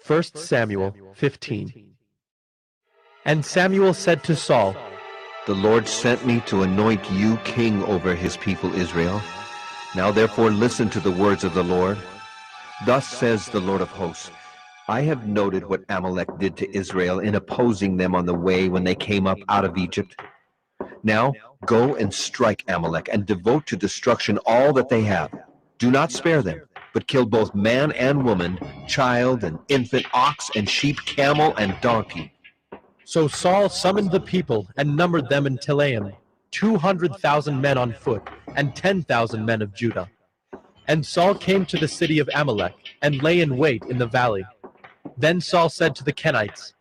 1 Samuel 15. And Samuel said to Saul, The Lord sent me to anoint you king over his people Israel. Now therefore listen to the words of the Lord. Thus says the Lord of hosts, I have noted what Amalek did to Israel in opposing them on the way when they came up out of Egypt. Now go and strike Amalek and devote to destruction all that they have. Do not spare them, but kill both man and woman, child and infant, ox and sheep, camel and donkey. So Saul summoned the people and numbered them in Telaim, 200,000 men on foot, and 10,000 men of Judah. And Saul came to the city of Amalek, and lay in wait in the valley. Then Saul said to the Kenites,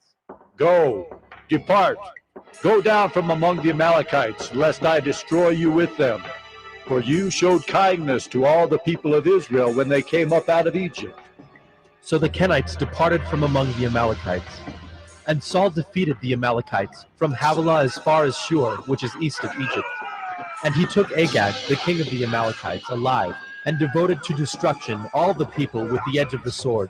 Go, depart, go down from among the Amalekites, lest I destroy you with them. For you showed kindness to all the people of Israel when they came up out of Egypt. So the Kenites departed from among the Amalekites. And Saul defeated the Amalekites from Havilah as far as Shur, which is east of Egypt. And he took Agag, the king of the Amalekites, alive, and devoted to destruction all the people with the edge of the sword.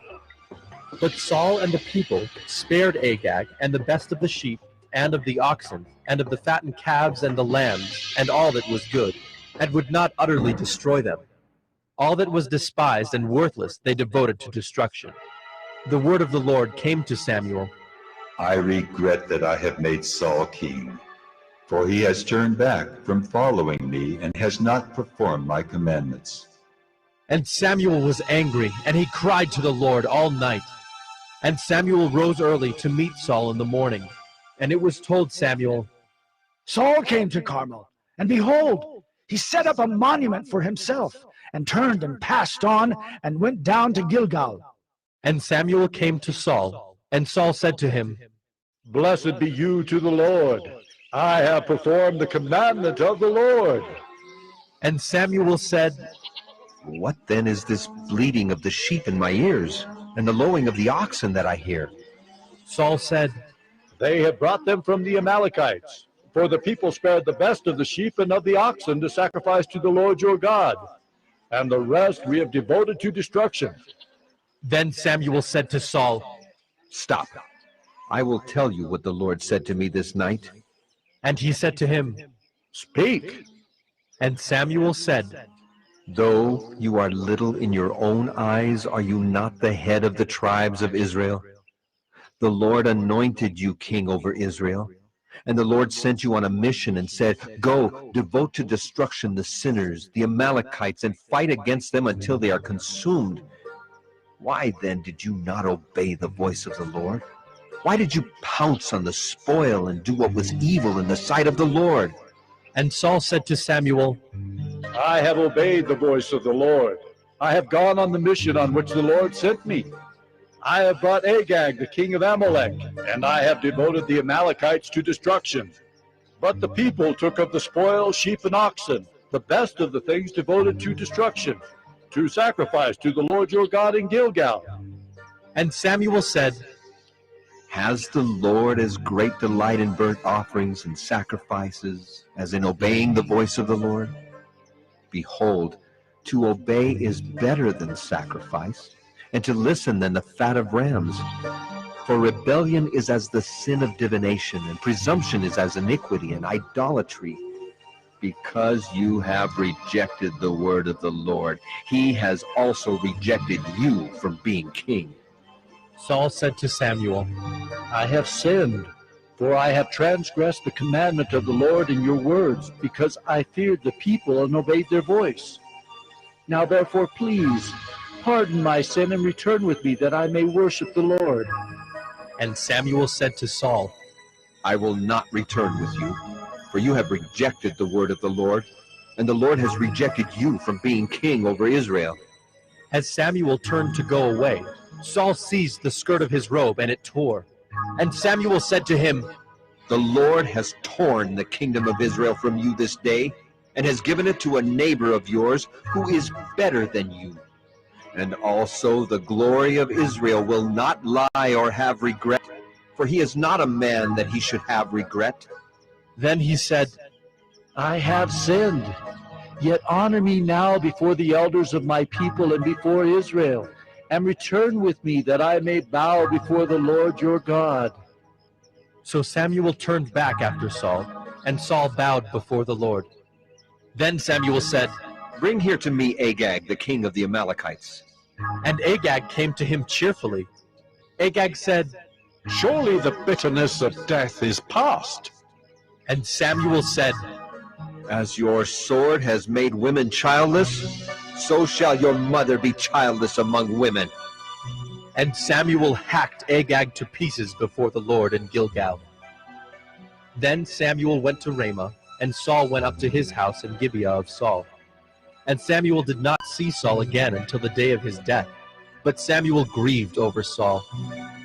But Saul and the people spared Agag and the best of the sheep, and of the oxen, and of the fattened calves and the lambs, and all that was good, and would not utterly destroy them. All that was despised and worthless they devoted to destruction. The word of the Lord came to Samuel. I regret that I have made Saul king, for he has turned back from following me and has not performed my commandments. And Samuel was angry, and he cried to the Lord all night. And Samuel rose early to meet Saul in the morning. And it was told Samuel, Saul came to Carmel, and behold, he set up a monument for himself, and turned and passed on, and went down to Gilgal. And Samuel came to Saul, and Saul said to him, Blessed be you to the Lord. I have performed the commandment of the Lord. And Samuel said, What then is this bleating of the sheep in my ears, and the lowing of the oxen that I hear? Saul said, They have brought them from the Amalekites. For the people spared the best of the sheep and of the oxen to sacrifice to the Lord your God, and the rest we have devoted to destruction. Then Samuel said to Saul, Stop. I will tell you what the Lord said to me this night. And he said to him, Speak. And Samuel said, Though you are little in your own eyes, are you not the head of the tribes of Israel? The Lord anointed you king over Israel. And the Lord sent you on a mission and said, Go, devote to destruction the sinners, the Amalekites, and fight against them until they are consumed. Why then did you not obey the voice of the Lord? Why did you pounce on the spoil and do what was evil in the sight of the Lord? And Saul said to Samuel, I have obeyed the voice of the Lord. I have gone on the mission on which the Lord sent me. I have brought Agag, the king of Amalek, and I have devoted the Amalekites to destruction. But the people took of the spoil sheep and oxen, the best of the things devoted to destruction, to sacrifice to the Lord your God in Gilgal. And Samuel said, Has the Lord as great delight in burnt offerings and sacrifices as in obeying the voice of the Lord? Behold, to obey is better than sacrifice, and to listen than the fat of rams. For rebellion is as the sin of divination, and presumption is as iniquity and idolatry. Because you have rejected the word of the Lord, he has also rejected you from being king. Saul said to Samuel, I have sinned, for I have transgressed the commandment of the Lord in your words, because I feared the people and obeyed their voice. Now therefore please, pardon my sin and return with me, that I may worship the Lord. And Samuel said to Saul, I will not return with you, for you have rejected the word of the Lord, and the Lord has rejected you from being king over Israel. As Samuel turned to go away, Saul seized the skirt of his robe, and it tore. And Samuel said to him, The Lord has torn the kingdom of Israel from you this day, and has given it to a neighbor of yours who is better than you. And also the glory of Israel will not lie or have regret, for he is not a man that he should have regret. Then he said, I have sinned, yet honor me now before the elders of my people and before Israel, and return with me that I may bow before the Lord your God. So Samuel turned back after Saul, and Saul bowed before the Lord. Then Samuel said, Bring here to me Agag, the king of the Amalekites. and Agag came to him cheerfully. Agag said, Surely the bitterness of death is past. and Samuel said, As your sword has made women childless, so shall your mother be childless among women. and Samuel hacked Agag to pieces before the Lord in Gilgal. Then Samuel went to Ramah, and Saul went up to his house in Gibeah of Saul. And Samuel did not see Saul again until the day of his death. But Samuel grieved over Saul,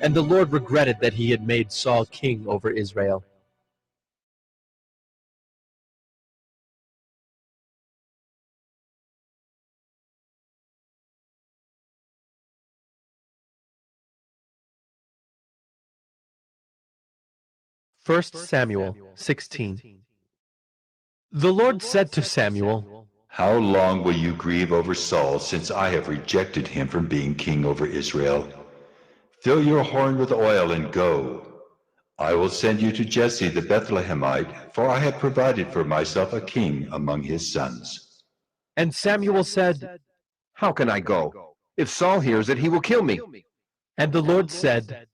and the Lord regretted that he had made Saul king over Israel. First Samuel 16. The Lord said to Samuel, How long will you grieve over Saul, since I have rejected him from being king over Israel? Fill your horn with oil and go. I will send you to Jesse the Bethlehemite, for I have provided for myself a king among his sons. And Samuel said, How can I go? If Saul hears it, he will kill me. and the Lord said,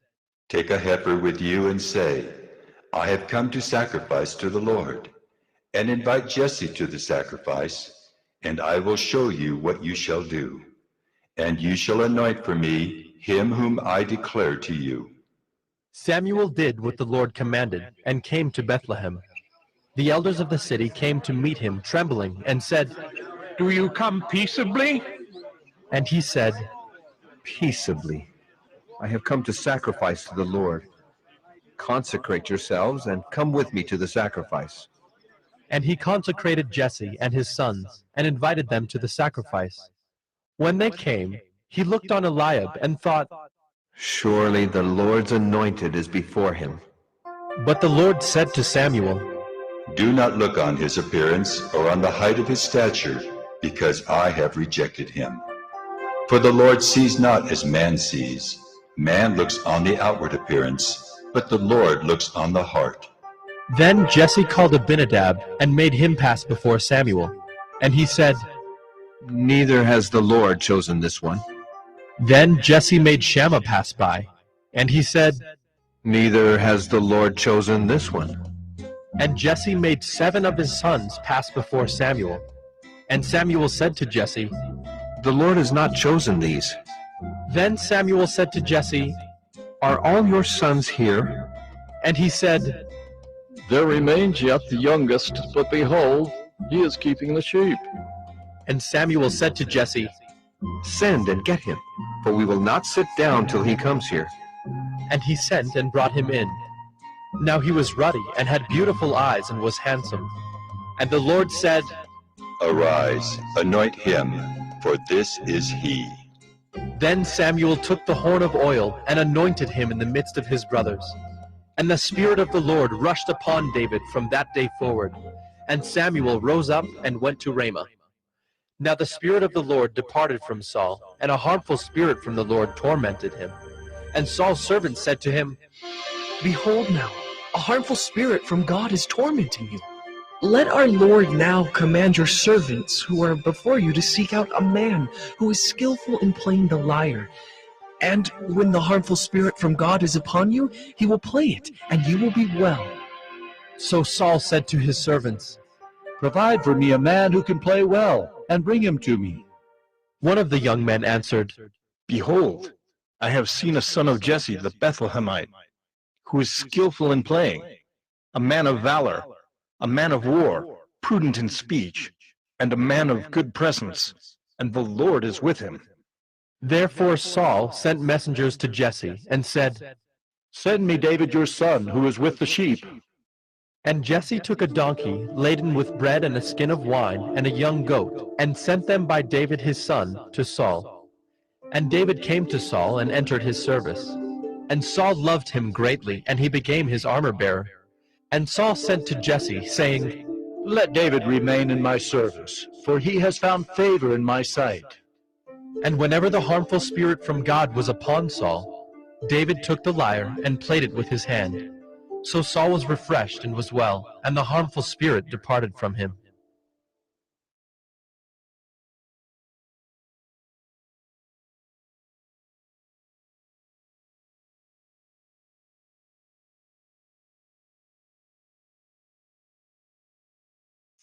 Take a heifer with you and say, I have come to sacrifice to the Lord. And invite Jesse to the sacrifice, and I will show you what you shall do. And you shall anoint for me him whom I declare to you. Samuel did what the Lord commanded, and came to Bethlehem. The elders of the city came to meet him, trembling, and said, Do you come peaceably? and he said, Peaceably. I have come to sacrifice to the Lord. Consecrate yourselves and come with me to the sacrifice. and he consecrated Jesse and his sons, and invited them to the sacrifice. When they came, he looked on Eliab and thought, Surely the Lord's anointed is before him. but the Lord said to Samuel, Do not look on his appearance or on the height of his stature, because I have rejected him. For the Lord sees not as man sees. Man looks on the outward appearance, but the Lord looks on the heart. Then Jesse called Abinadab, and made him pass before Samuel. And he said, Neither has the Lord chosen this one. Then Jesse made Shammah pass by, and he said, Neither has the Lord chosen this one. and Jesse made 7 of his sons pass before Samuel. And Samuel said to Jesse, The Lord has not chosen these. Then Samuel said to Jesse, Are all your sons here? and he said, There remains yet the youngest, but behold, he is keeping the sheep. and Samuel said to Jesse, Send and get him, for we will not sit down till he comes here. and he sent and brought him in. Now he was ruddy, and had beautiful eyes, and was handsome. And the Lord said, Arise, anoint him, for this is he. Then Samuel took the horn of oil, and anointed him in the midst of his brothers. And the Spirit of the Lord rushed upon David from that day forward. And Samuel rose up and went to Ramah. Now the Spirit of the Lord departed from Saul, and a harmful spirit from the Lord tormented him. And Saul's servants said to him, Behold now, a harmful spirit from God is tormenting you. Let our Lord now command your servants who are before you to seek out a man who is skillful in playing the lyre. And when the harmful spirit from God is upon you, he will play it, and you will be well. So Saul said to his servants, Provide for me a man who can play well, and bring him to me. One of the young men answered, Behold, I have seen a son of Jesse the Bethlehemite, who is skillful in playing, a man of valor, a man of war, prudent in speech, and a man of good presence, and the Lord is with him. Therefore Saul sent messengers to Jesse, and said, Send me David your son, who is with the sheep. And Jesse took a donkey laden with bread and a skin of wine and a young goat, and sent them by David his son to Saul. And David came to Saul and entered his service. And Saul loved him greatly, and he became his armor-bearer. And Saul sent to Jesse, saying, Let David remain in my service, for he has found favor in my sight. And whenever the harmful spirit from God was upon Saul, David took the lyre and played it with his hand. So Saul was refreshed and was well, and the harmful spirit departed from him.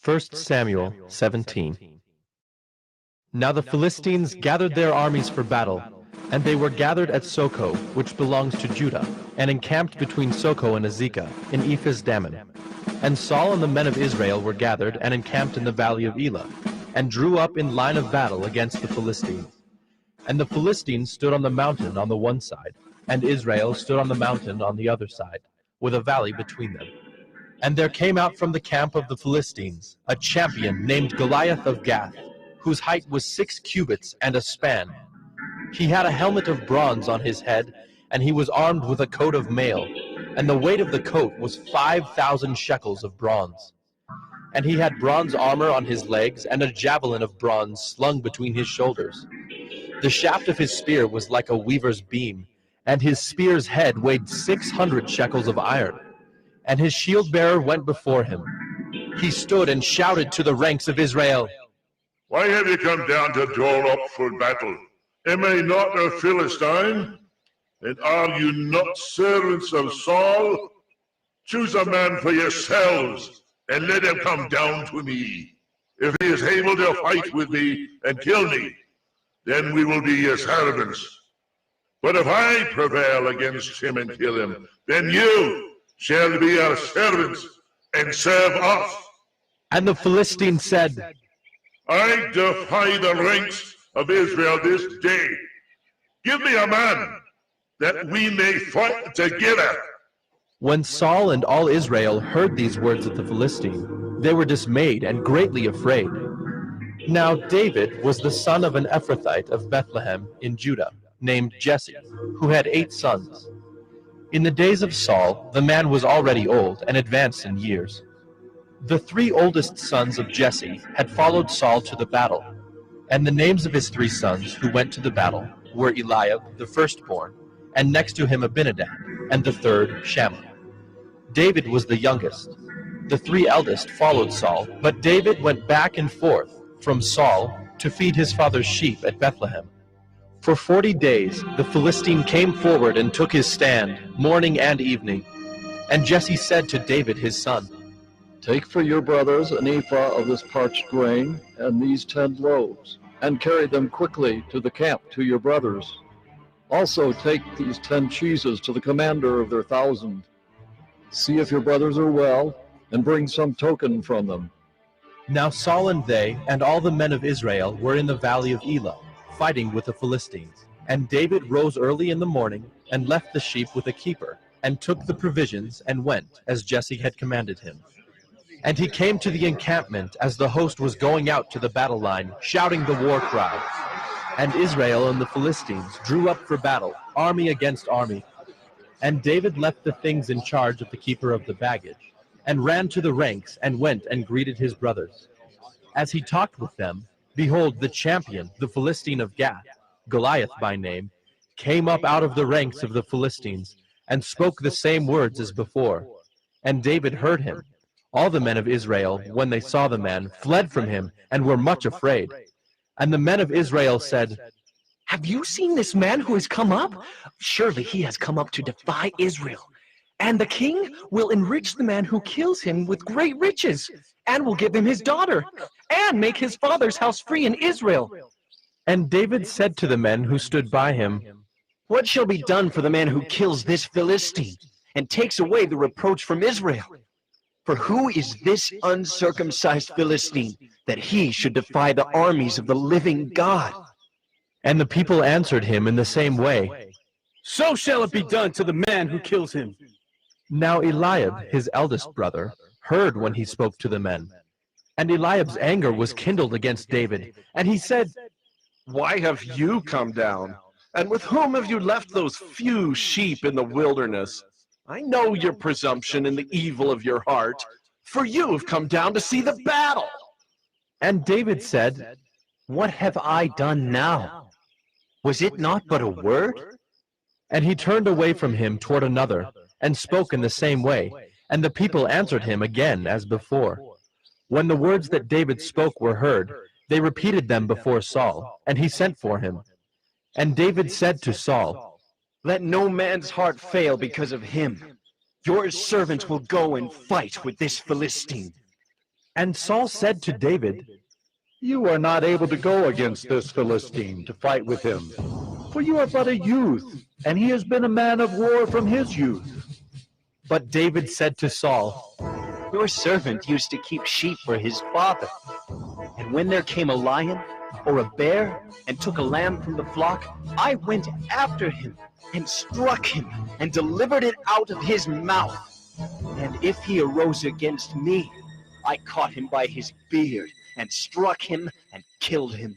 First Samuel 17. Now the Philistines gathered their armies for battle, and they were gathered at Soko, which belongs to Judah, and encamped between Soko and Azekah, in Ephes-dammim. And Saul and the men of Israel were gathered and encamped in the valley of Elah, and drew up in line of battle against the Philistines. And the Philistines stood on the mountain on the one side, and Israel stood on the mountain on the other side, with a valley between them. And there came out from the camp of the Philistines a champion named Goliath of Gath, whose height was 6 cubits and a span. He had a helmet of bronze on his head, and he was armed with a coat of mail, and the weight of the coat was 5,000 shekels of bronze. And he had bronze armor on his legs, and a javelin of bronze slung between his shoulders. The shaft of his spear was like a weaver's beam, and his spear's head weighed 600 shekels of iron. And his shield-bearer went before him. He stood and shouted to the ranks of Israel, Why have you come down to draw up for battle? Am I not a Philistine? And are you not servants of Saul? Choose a man for yourselves, and let him come down to me. If he is able to fight with me and kill me, then we will be your servants. But if I prevail against him and kill him, then you shall be our servants and serve us. And the Philistine said, I defy the ranks of Israel this day. Give me a man, that we may fight together. When Saul and all Israel heard these words of the Philistine, they were dismayed and greatly afraid. Now David was the son of an Ephrathite of Bethlehem in Judah, named Jesse, who had 8 sons. In the days of Saul, the man was already old and advanced in years. The 3 oldest sons of Jesse had followed Saul to the battle, and the names of his 3 sons who went to the battle were Eliab, the firstborn, and next to him Abinadab, and the third Shammah. David was the youngest. The 3 eldest followed Saul, but David went back and forth from Saul to feed his father's sheep at Bethlehem. For 40 days the Philistine came forward and took his stand, morning and evening. And Jesse said to David his son, Take for your brothers an ephah of this parched grain and these 10 loaves, and carry them quickly to the camp to your brothers. Also take these 10 cheeses to the commander of their 1,000. See if your brothers are well, and bring some token from them. Now Saul and they and all the men of Israel were in the valley of Elah, fighting with the Philistines. And David rose early in the morning, and left the sheep with a keeper, and took the provisions, and went, as Jesse had commanded him. And he came to the encampment as the host was going out to the battle line, shouting the war cry. And Israel and the Philistines drew up for battle, army against army. And David left the things in charge of the keeper of the baggage, and ran to the ranks, and went and greeted his brothers. As he talked with them, behold, the champion, the Philistine of Gath, Goliath by name, came up out of the ranks of the Philistines, and spoke the same words as before. And David heard him. All the men of Israel, when they saw the man, fled from him, and were much afraid. And the men of Israel said, Have you seen this man who has come up? Surely he has come up to defy Israel. And the king will enrich the man who kills him with great riches, and will give him his daughter, and make his father's house free in Israel. And David said to the men who stood by him, What shall be done for the man who kills this Philistine, and takes away the reproach from Israel? For who is this uncircumcised Philistine, that he should defy the armies of the living God? And the people answered him in the same way, So shall it be done to the man who kills him. Now Eliab, his eldest brother, heard when he spoke to the men. And Eliab's anger was kindled against David, and he said, Why have you come down? And with whom have you left those few sheep in the wilderness? I know your presumption and the evil of your heart, for you have come down to see the battle. And David said, What have I done now? Was it not but a word? And he turned away from him toward another, and spoke in the same way, and the people answered him again as before. When the words that David spoke were heard, they repeated them before Saul, and he sent for him. And David said to Saul, Let no man's heart fail because of him. Your servant will go and fight with this Philistine. And Saul said to David, You are not able to go against this Philistine to fight with him, for you are but a youth, and he has been a man of war from his youth. But David said to Saul, Your servant used to keep sheep for his father. And when there came a lion or a bear and took a lamb from the flock, I went after him and struck him and delivered it out of his mouth. And if he arose against me, I caught him by his beard and struck him and killed him.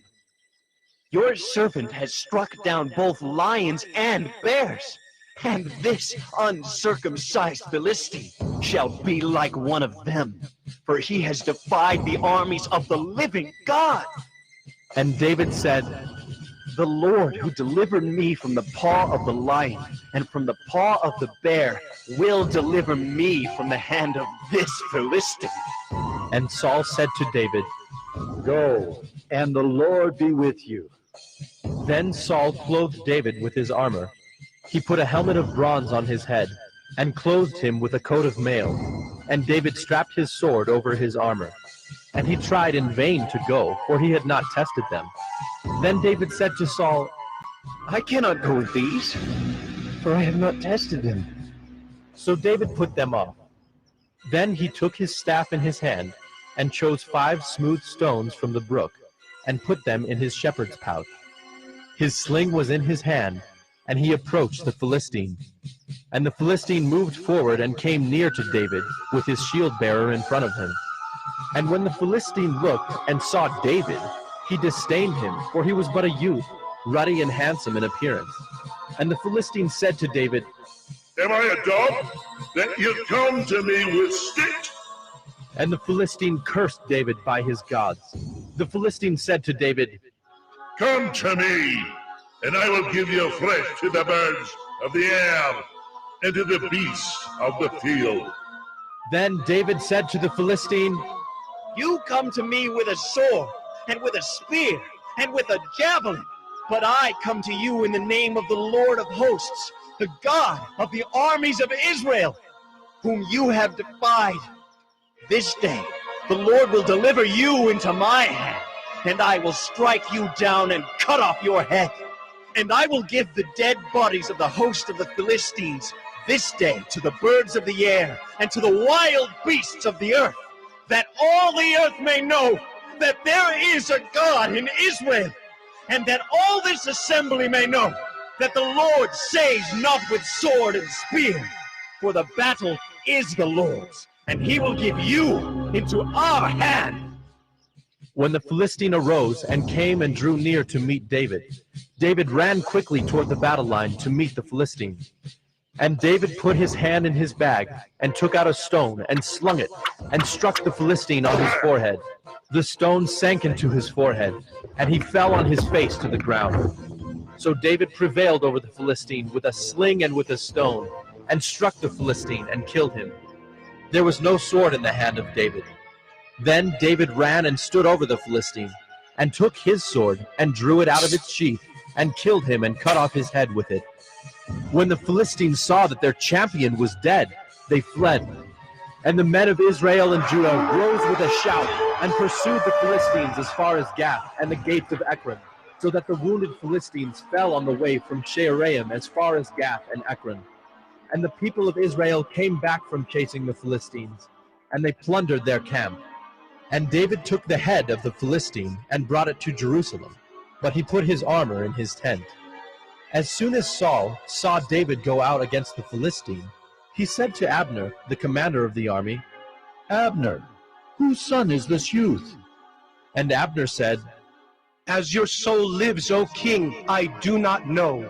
Your servant has struck down both lions and bears, and this uncircumcised Philistine shall be like one of them, for he has defied the armies of the living God. And David said, The Lord who delivered me from the paw of the lion and from the paw of the bear will deliver me from the hand of this Philistine. And Saul said to David, Go, and the Lord be with you. Then Saul clothed David with his armor. He put a helmet of bronze on his head, and clothed him with a coat of mail. And David strapped his sword over his armor. And he tried in vain to go, for he had not tested them. Then David said to Saul, I cannot go with these, for I have not tested them. So David put them off. Then he took his staff in his hand, and chose 5 smooth stones from the brook, and put them in his shepherd's pouch. His sling was in his hand, and he approached the Philistine. And the Philistine moved forward and came near to David, with his shield-bearer in front of him. And when the Philistine looked and saw David, he disdained him, for he was but a youth, ruddy and handsome in appearance. And the Philistine said to David, Am I a dog that you come to me with sticks? And the Philistine cursed David by his gods. The Philistine said to David, Come to me, and I will give you flesh to the birds of the air and to the beasts of the field. Then David said to the Philistine, You come to me with a sword, and with a spear, and with a javelin, but I come to you in the name of the Lord of hosts, the God of the armies of Israel, whom you have defied. This day the Lord will deliver you into my hand, and I will strike you down and cut off your head. And I will give the dead bodies of the host of the Philistines this day to the birds of the air and to the wild beasts of the earth, that all the earth may know that there is a God in Israel, and that all this assembly may know that the Lord saves not with sword and spear, for the battle is the Lord's, and he will give you into our hand. When the Philistine arose and came and drew near to meet David, David ran quickly toward the battle line to meet the Philistine. And David put his hand in his bag and took out a stone and slung it and struck the Philistine on his forehead. The stone sank into his forehead, and he fell on his face to the ground. So David prevailed over the Philistine with a sling and with a stone, and struck the Philistine and killed him. There was no sword in the hand of David. Then David ran and stood over the Philistine, and took his sword and drew it out of its sheath, and killed him and cut off his head with it. When the Philistines saw that their champion was dead, they fled. And the men of Israel and Judah rose with a shout and pursued the Philistines as far as Gath and the gates of Ekron, so that the wounded Philistines fell on the way from Shaaraim as far as Gath and Ekron. And the people of Israel came back from chasing the Philistines, and they plundered their camp. And David took the head of the Philistine and brought it to Jerusalem, but he put his armor in his tent. As soon as Saul saw David go out against the Philistine, he said to Abner, the commander of the army, Abner, whose son is this youth? And Abner said, As your soul lives, O king, I do not know.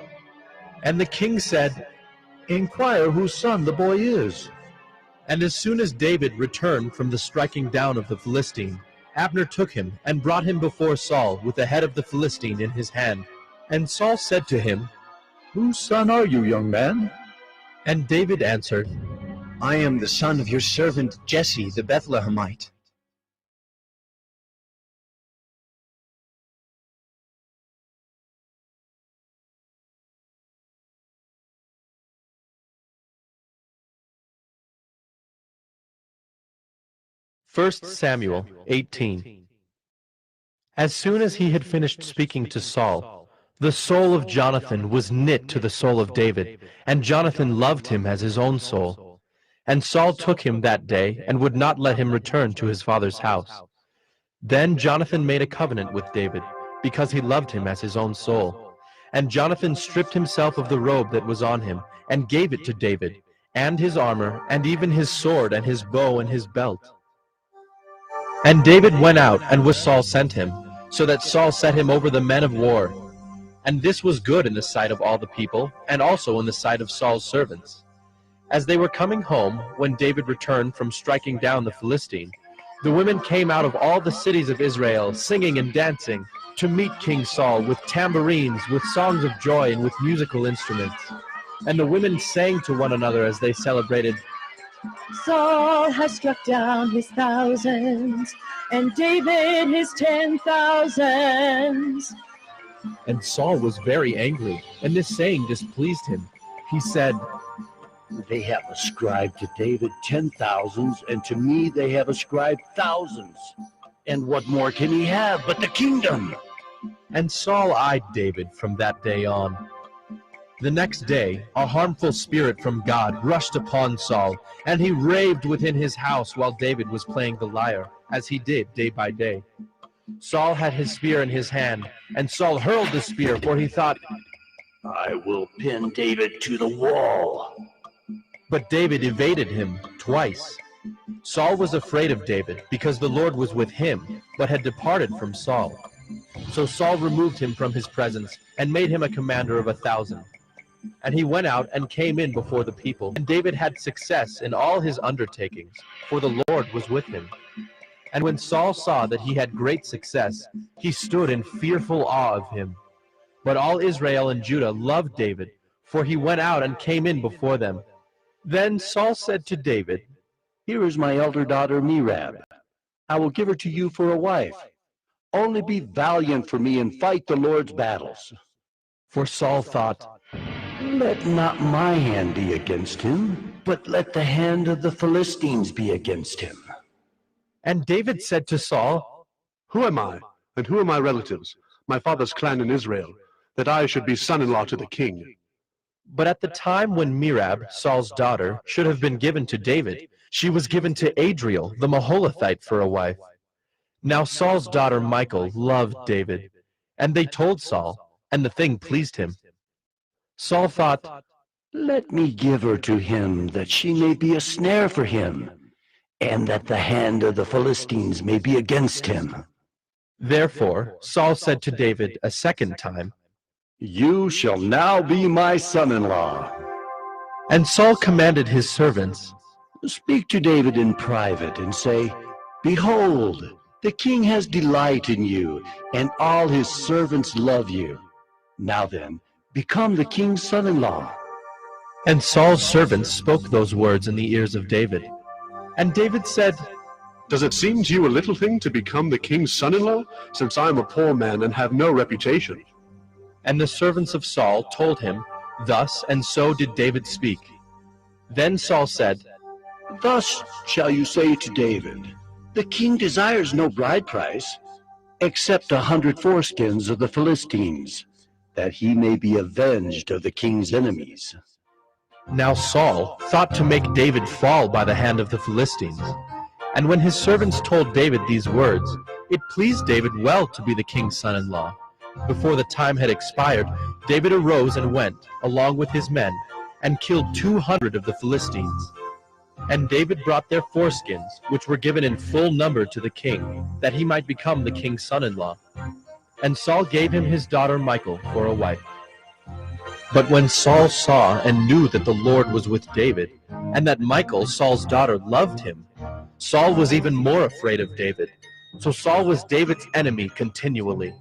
And the king said, Inquire whose son the boy is. And as soon as David returned from the striking down of the Philistine, Abner took him and brought him before Saul with the head of the Philistine in his hand. And Saul said to him, Whose son are you, young man? And David answered, I am the son of your servant Jesse the Bethlehemite. First Samuel 18. As soon as he had finished speaking to Saul, the soul of Jonathan was knit to the soul of David, and Jonathan loved him as his own soul. And Saul took him that day, and would not let him return to his father's house. Then Jonathan made a covenant with David, because he loved him as his own soul. And Jonathan stripped himself of the robe that was on him, and gave it to David, and his armor, and even his sword, and his bow, and his belt. And David went out, and was Saul sent him, so that Saul set him over the men of war. And this was good in the sight of all the people, and also in the sight of Saul's servants. As they were coming home, when David returned from striking down the Philistine, the women came out of all the cities of Israel, singing and dancing, to meet King Saul with tambourines, with songs of joy, and with musical instruments. And the women sang to one another as they celebrated, Saul has struck down his thousands, and David his 10,000s. And Saul was very angry, and this saying displeased him. He said, They have ascribed to David 10,000s, and to me they have ascribed thousands. And what more can he have but the kingdom? And Saul eyed David from that day on. The next day, a harmful spirit from God rushed upon Saul, and he raved within his house while David was playing the lyre, as he did day by day. Saul had his spear in his hand, and Saul hurled the spear, for he thought, I will pin David to the wall. But David evaded him twice. Saul was afraid of David, because the Lord was with him, but had departed from Saul. So Saul removed him from his presence, and made him a commander of 1,000. And he went out and came in before the people. And David had success in all his undertakings, for the Lord was with him. And when Saul saw that he had great success, he stood in fearful awe of him. But all Israel and Judah loved David, for he went out and came in before them. Then Saul said to David, Here is my elder daughter Merab. I will give her to you for a wife. Only be valiant for me and fight the Lord's battles. For Saul thought, Let not my hand be against him, but let the hand of the Philistines be against him. And David said to Saul, Who am I, and who are my relatives, my father's clan in Israel, that I should be son-in-law to the king? But at the time when Merab, Saul's daughter, should have been given to David, she was given to Adriel, the Maholathite, for a wife. Now Saul's daughter Michal loved David, and they told Saul, and the thing pleased him. Saul thought, Let me give her to him, that she may be a snare for him, and that the hand of the Philistines may be against him. Therefore Saul said to David a second time, You shall now be my son-in-law. And Saul commanded his servants, Speak to David in private, and say, Behold, the king has delight in you, and all his servants love you. Now then, become the king's son-in-law. And Saul's servants spoke those words in the ears of David. And David said, Does it seem to you a little thing to become the king's son-in-law, since I am a poor man and have no reputation? And the servants of Saul told him, Thus and so did David speak. Then Saul said, Thus shall you say to David, The king desires no bride price, except 100 foreskins of the Philistines, that he may be avenged of the king's enemies. Now Saul thought to make David fall by the hand of the Philistines. And when his servants told David these words, it pleased David well to be the king's son-in-law. Before the time had expired, David arose and went, along with his men, and killed 200 of the Philistines. And David brought their foreskins, which were given in full number to the king, that he might become the king's son-in-law. And Saul gave him his daughter Michal for a wife. But when Saul saw and knew that the Lord was with David, and that Michal, Saul's daughter, loved him, Saul was even more afraid of David. So Saul was David's enemy continually.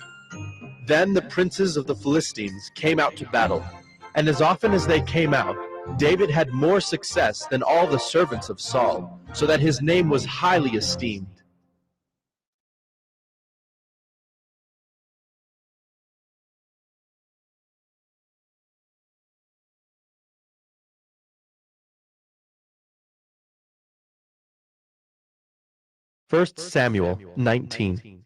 Then the princes of the Philistines came out to battle, and as often as they came out, David had more success than all the servants of Saul, so that his name was highly esteemed. First Samuel 19.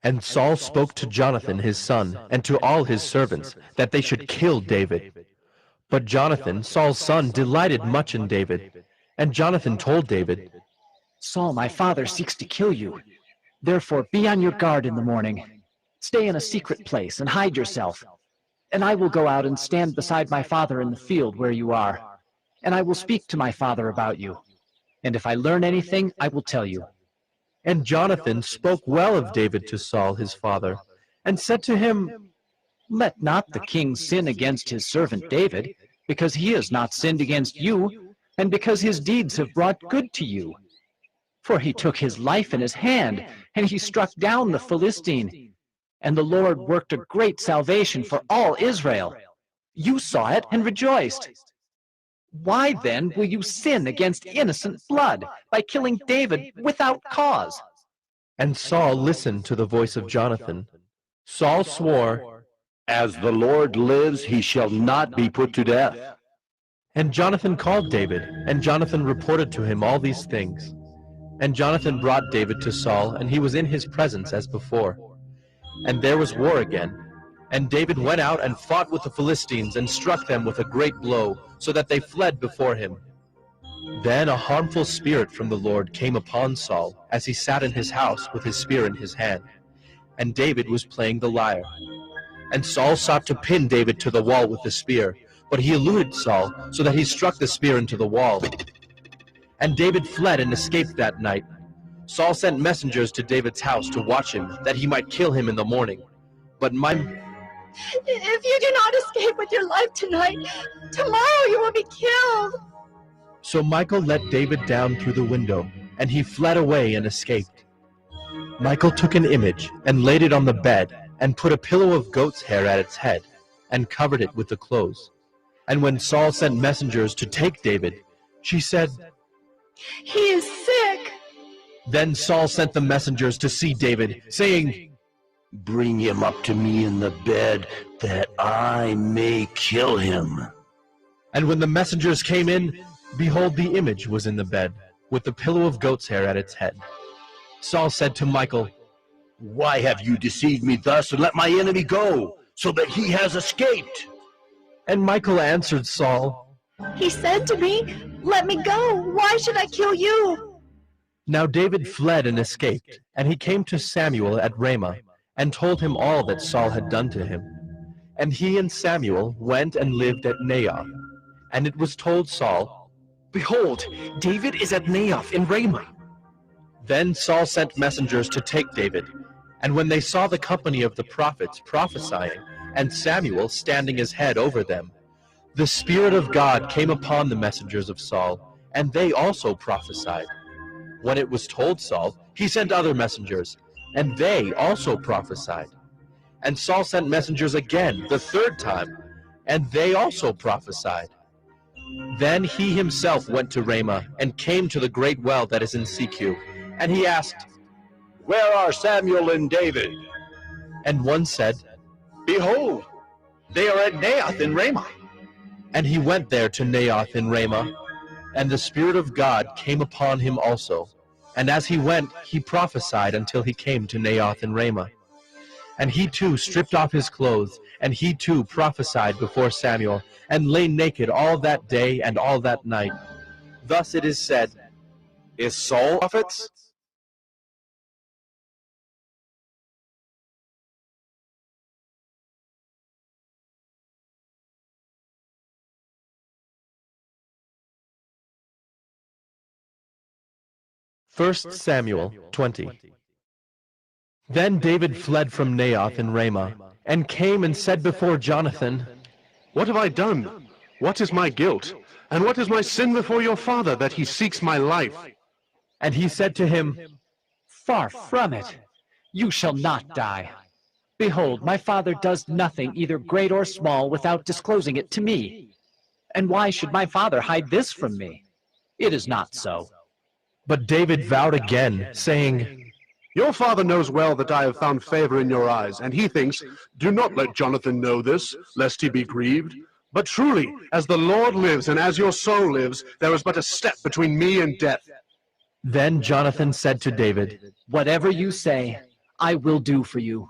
And Saul spoke to Jonathan his son, and to all his servants, that they should kill David. But Jonathan, Saul's son, delighted much in David. And Jonathan told David, Saul, my father, seeks to kill you. Therefore, be on your guard in the morning. Stay in a secret place and hide yourself. And I will go out and stand beside my father in the field where you are. And I will speak to my father about you. And if I learn anything, I will tell you. And Jonathan spoke well of David to Saul his father, and said to him, Let not the king sin against his servant David, because he has not sinned against you, and because his deeds have brought good to you. For he took his life in his hand, and he struck down the Philistine. And the Lord worked a great salvation for all Israel. You saw it and rejoiced. Why then will you sin against innocent blood by killing David without cause? And Saul listened to the voice of Jonathan. Saul swore, As the Lord lives, he shall not be put to death. And Jonathan called David, and Jonathan reported to him all these things. And Jonathan brought David to Saul, and he was in his presence as before. And there was war again. And David went out and fought with the Philistines, and struck them with a great blow, so that they fled before him. Then a harmful spirit from the Lord came upon Saul, as he sat in his house with his spear in his hand. And David was playing the lyre. And Saul sought to pin David to the wall with the spear, but he eluded Saul, so that he struck the spear into the wall. And David fled and escaped that night. Saul sent messengers to David's house to watch him, that he might kill him in the morning. But if you do not escape with your life tonight, tomorrow you will be killed. So Michal let David down through the window, and he fled away and escaped. Michal took an image and laid it on the bed, and put a pillow of goat's hair at its head, and covered it with the clothes. And when Saul sent messengers to take David, she said, He is sick. Then Saul sent the messengers to see David, saying, Bring him up to me in the bed, that I may kill him. And when the messengers came in, behold, the image was in the bed, with the pillow of goat's hair at its head. Saul said to Michal, Why have you deceived me thus, and let my enemy go, so that he has escaped? And Michal answered Saul, He said to me, Let me go. Why should I kill you? Now David fled and escaped, and he came to Samuel at Ramah, and told him all that Saul had done to him. And he and Samuel went and lived at Naioth. And it was told Saul, Behold, David is at Naioth in Ramah. Then Saul sent messengers to take David. And when they saw the company of the prophets prophesying, and Samuel standing his head over them, the Spirit of God came upon the messengers of Saul, and they also prophesied. When it was told Saul, he sent other messengers, and they also prophesied. And Saul sent messengers again, the third time, and they also prophesied. Then he himself went to Ramah, and came to the great well that is in Secu. And he asked, Where are Samuel and David? And one said, Behold, they are at Naioth in Ramah. And he went there to Naioth in Ramah, and the Spirit of God came upon him also. And as he went, he prophesied until he came to Naioth in Ramah. And he too stripped off his clothes, and he too prophesied before Samuel, and lay naked all that day and all that night. Thus it is said, Is Saul prophets? First Samuel 20. Then David fled from Naioth in Ramah, and came and said before Jonathan, What have I done? What is my guilt? And what is my sin before your father, that he seeks my life? And he said to him, Far from it. You shall not die. Behold, my father does nothing, either great or small, without disclosing it to me. And why should my father hide this from me? It is not so. But David vowed again, saying, Your father knows well that I have found favor in your eyes, and he thinks, do not let Jonathan know this, lest he be grieved. But truly, as the Lord lives, and as your soul lives, there is but a step between me and death. Then Jonathan said to David, Whatever you say, I will do for you.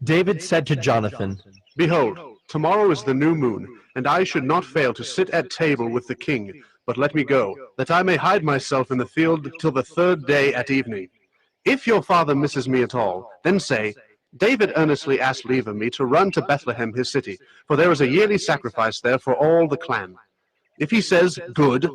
David said to Jonathan, Behold, tomorrow is the new moon, and I should not fail to sit at table with the king. But let me go, that I may hide myself in the field till the third day at evening. If your father misses me at all, then say, David earnestly asked leave of me to run to Bethlehem his city, for there is a yearly sacrifice there for all the clan. If he says, Good,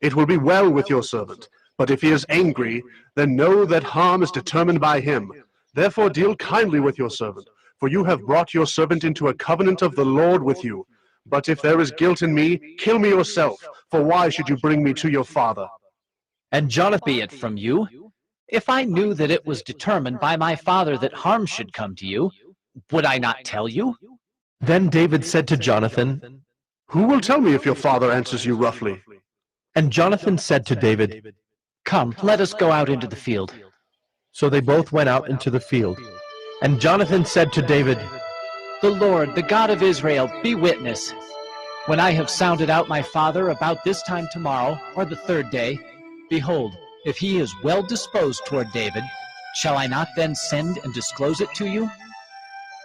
it will be well with your servant. But if he is angry, then know that harm is determined by him. Therefore deal kindly with your servant, for you have brought your servant into a covenant of the Lord with you. But if there is guilt in me, kill me yourself, for why should you bring me to your father? And Jonathan, be it from you, if I knew that it was determined by my father that harm should come to you, would I not tell you? Then David said to Jonathan, Who will tell me if your father answers you roughly? And Jonathan said to David, Come, let us go out into the field. So they both went out into the field. And Jonathan said to David, The Lord, the God of Israel, be witness. When I have sounded out my father about this time tomorrow, or the third day, behold, if he is well disposed toward David, shall I not then send and disclose it to you?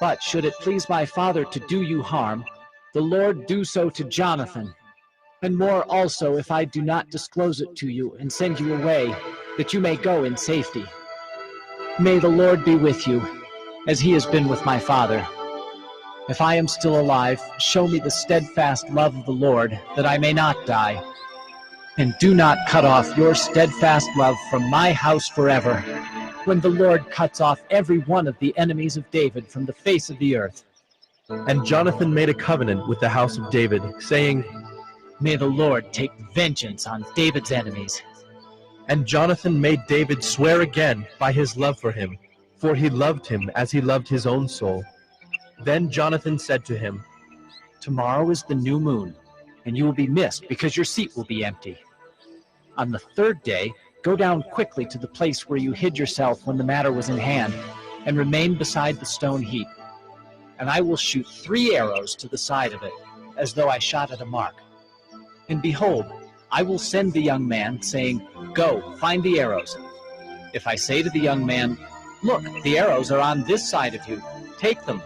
But should it please my father to do you harm, the Lord do so to Jonathan, and more also if I do not disclose it to you and send you away, that you may go in safety. May the Lord be with you, as he has been with my father. If I am still alive, show me the steadfast love of the Lord, that I may not die. And do not cut off your steadfast love from my house forever, when the Lord cuts off every one of the enemies of David from the face of the earth. And Jonathan made a covenant with the house of David, saying, May the Lord take vengeance on David's enemies. And Jonathan made David swear again by his love for him, for he loved him as he loved his own soul. Then Jonathan said to him, Tomorrow is the new moon, and you will be missed because your seat will be empty. On the third day, go down quickly to the place where you hid yourself when the matter was in hand, and remain beside the stone heap. And I will shoot 3 arrows to the side of it, as though I shot at a mark. And behold, I will send the young man, saying, Go, find the arrows. If I say to the young man, Look, the arrows are on this side of you, take them.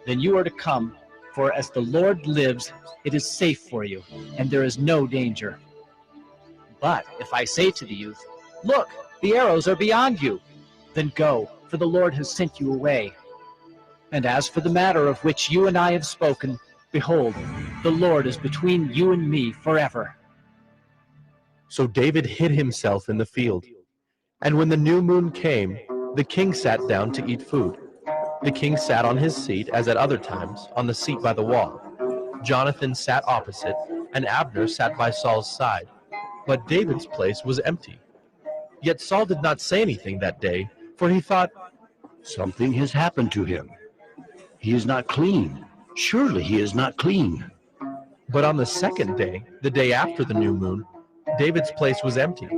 Then you are to come, for as the Lord lives, it is safe for you, and there is no danger. But if I say to the youth, Look, the arrows are beyond you, then go, for the Lord has sent you away. And as for the matter of which you and I have spoken, behold, the Lord is between you and me forever. So David hid himself in the field. And when the new moon came, the king sat down to eat food. The king sat on his seat, as at other times, on the seat by the wall. Jonathan sat opposite, and Abner sat by Saul's side. But David's place was empty. Yet Saul did not say anything that day, for he thought, Something has happened to him. He is not clean. Surely he is not clean. But on the second day, the day after the new moon, David's place was empty.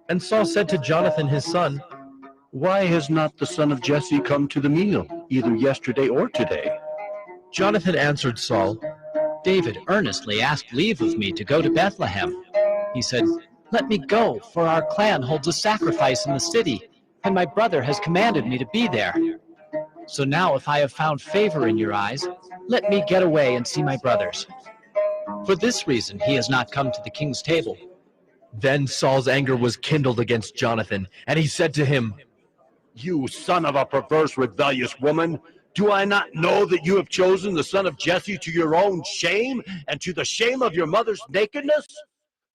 And Saul said to Jonathan his son, Why has not the son of Jesse come to the meal, either yesterday or today? Jonathan answered Saul, David earnestly asked leave of me to go to Bethlehem. He said, Let me go, for our clan holds a sacrifice in the city, and my brother has commanded me to be there. So now if I have found favor in your eyes, let me get away and see my brothers. For this reason he has not come to the king's table. Then Saul's anger was kindled against Jonathan, and he said to him, You son of a perverse, rebellious woman, do I not know that you have chosen the son of Jesse to your own shame and to the shame of your mother's nakedness?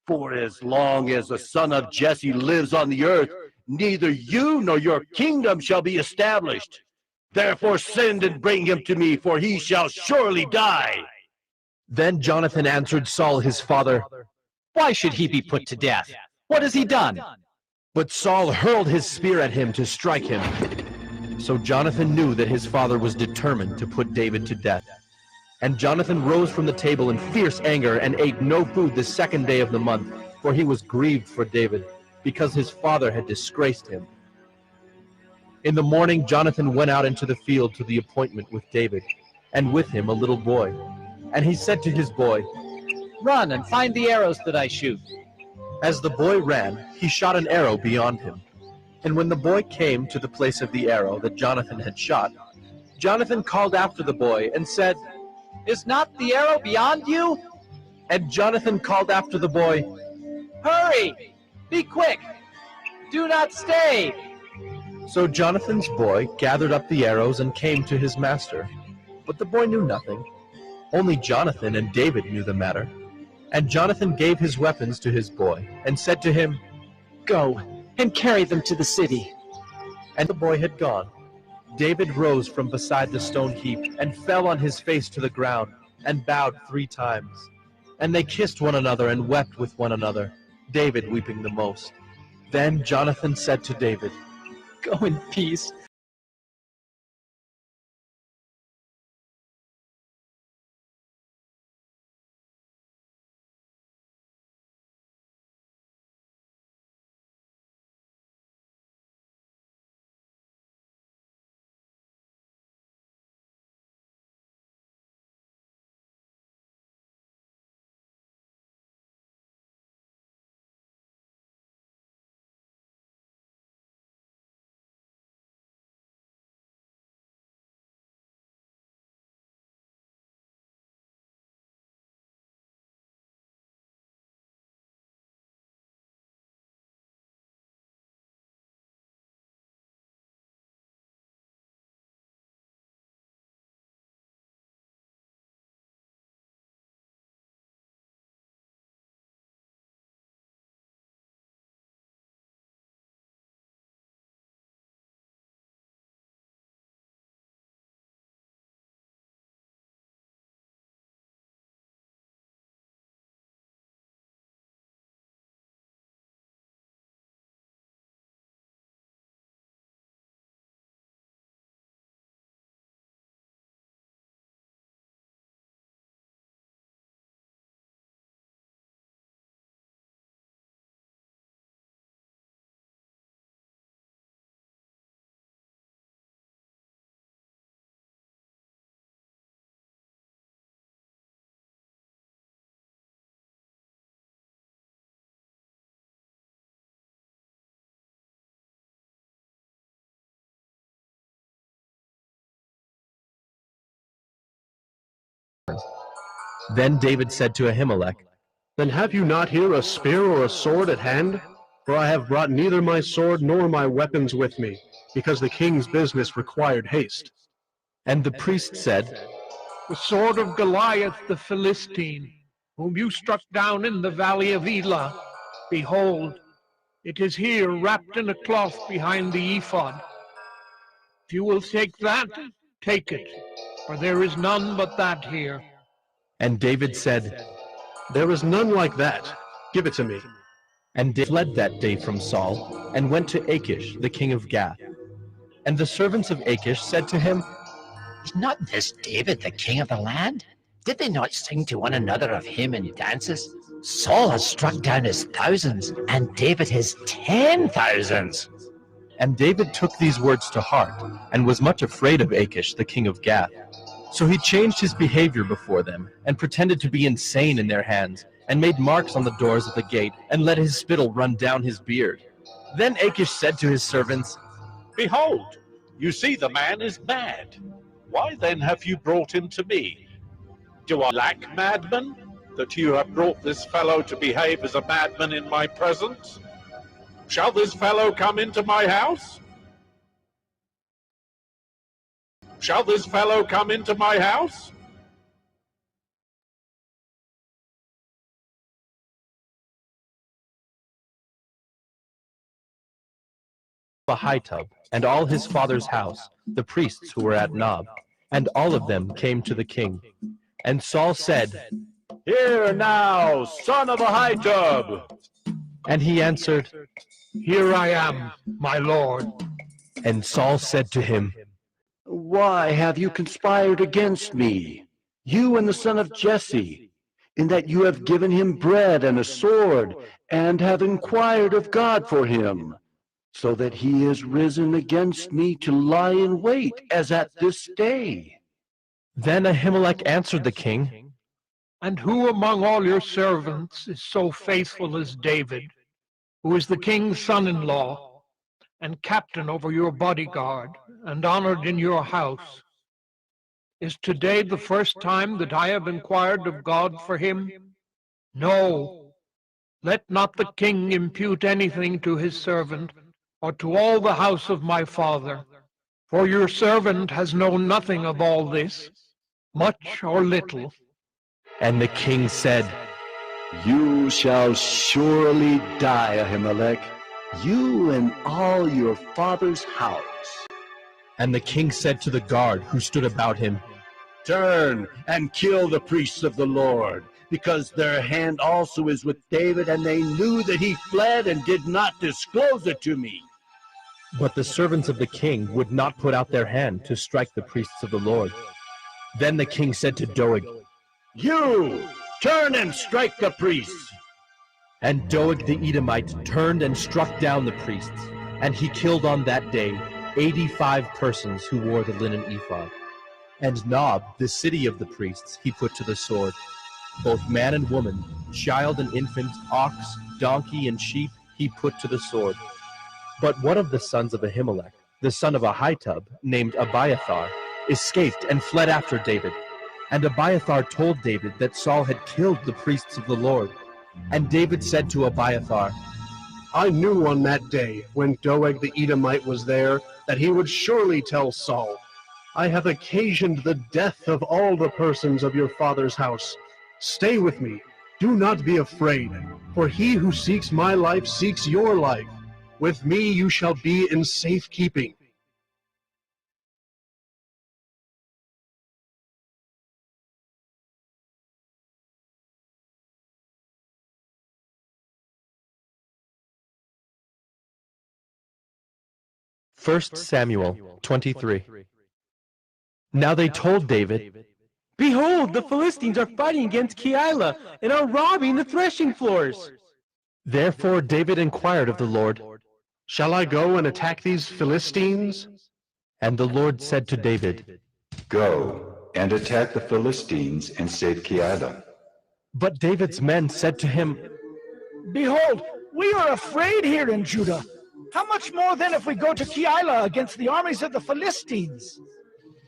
For as long as the son of Jesse lives on the earth, neither you nor your kingdom shall be established. Therefore send and bring him to me, for he shall surely die. Then Jonathan answered Saul his father, Why should he be put to death? What has he done? But Saul hurled his spear at him to strike him. So Jonathan knew that his father was determined to put David to death. And Jonathan rose from the table in fierce anger and ate no food the second day of the month, for he was grieved for David, because his father had disgraced him. In the morning Jonathan went out into the field to the appointment with David, and with him a little boy. And he said to his boy, "Run and find the arrows that I shoot." As the boy ran, he shot an arrow beyond him. And when the boy came to the place of the arrow that Jonathan had shot, Jonathan called after the boy and said, "Is not the arrow beyond you?" And Jonathan called after the boy, "Hurry! Be quick! Do not stay!" So Jonathan's boy gathered up the arrows and came to his master. But the boy knew nothing. Only Jonathan and David knew the matter. And Jonathan gave his weapons to his boy, and said to him, "Go and carry them to the city." And the boy had gone. David rose from beside the stone heap, and fell on his face to the ground, and bowed 3 times. And they kissed one another and wept with one another, David weeping the most. Then Jonathan said to David, "Go in peace. Then David said to Ahimelech, "Then have you not here a spear or a sword at hand? For I have brought neither my sword nor my weapons with me, because the king's business required haste." And the priest said, "The sword of Goliath the Philistine, whom you struck down in the valley of Elah, behold, it is here wrapped in a cloth behind the ephod. If you will take that, take it, for there is none but that here." And David said, "There is none like that. Give it to me." And David fled that day from Saul, and went to Achish, the king of Gath. And the servants of Achish said to him, "Is not this David the king of the land? Did they not sing to one another of him in dances? Saul has struck down his thousands, and David his 10,000s. And David took these words to heart, and was much afraid of Achish, the king of Gath. So he changed his behavior before them, and pretended to be insane in their hands, and made marks on the doors of the gate, and let his spittle run down his beard. Then Achish said to his servants, "Behold, you see the man is mad. Why then have you brought him to me? Do I lack madmen, that you have brought this fellow to behave as a madman in my presence? Shall this fellow come into my house? Shall this fellow come into my house?" Ahitub, and all his father's house, the priests who were at Nob, and all of them came to the king. And Saul said, "Hear now, son of Ahitub." And he answered, "Here I am, my lord." And Saul said to him, Why have you conspired against me, you and the son of Jesse, in that you have given him bread and a sword, and have inquired of God for him, so that he is risen against me to lie in wait, as at this day? Then Ahimelech answered the king, And who among all your servants is so faithful as David, who is the king's son-in-law, and captain over your bodyguard, and honored in your house? Is today the first time that I have inquired of God for him? No, let not the king impute anything to his servant, or to all the house of my father, for your servant has known nothing of all this, much or little. And the king said, You shall surely die, Ahimelech, you and all your father's house. And the king said to the guard who stood about him, Turn and kill the priests of the Lord, because their hand also is with David, and they knew that he fled and did not disclose it to me. But the servants of the king would not put out their hand to strike the priests of the Lord. Then the king said to Doeg, You, turn and strike the priests. And Doeg the Edomite turned and struck down the priests, and he killed on that day 85 persons who wore the linen ephod. And Nob, the city of the priests, he put to the sword. Both man and woman, child and infant, ox, donkey, and sheep, he put to the sword. But one of the sons of Ahimelech, the son of Ahitub, named Abiathar, escaped and fled after David. And Abiathar told David that Saul had killed the priests of the Lord. And David said to Abiathar, I knew on that day, when Doeg the Edomite was there, that he would surely tell Saul, I have occasioned the death of all the persons of your father's house. Stay with me, do not be afraid, for he who seeks my life seeks your life. With me you shall be in safekeeping. First Samuel 23. Now they told David, Behold, the Philistines are fighting against Keilah and are robbing the threshing floors. Therefore David inquired of the Lord, Shall I go and attack these Philistines? And the Lord said to David, Go and attack the Philistines and save Keilah. But David's men said to him, Behold, we are afraid here in Judah. How much more then if we go to Keilah against the armies of the Philistines?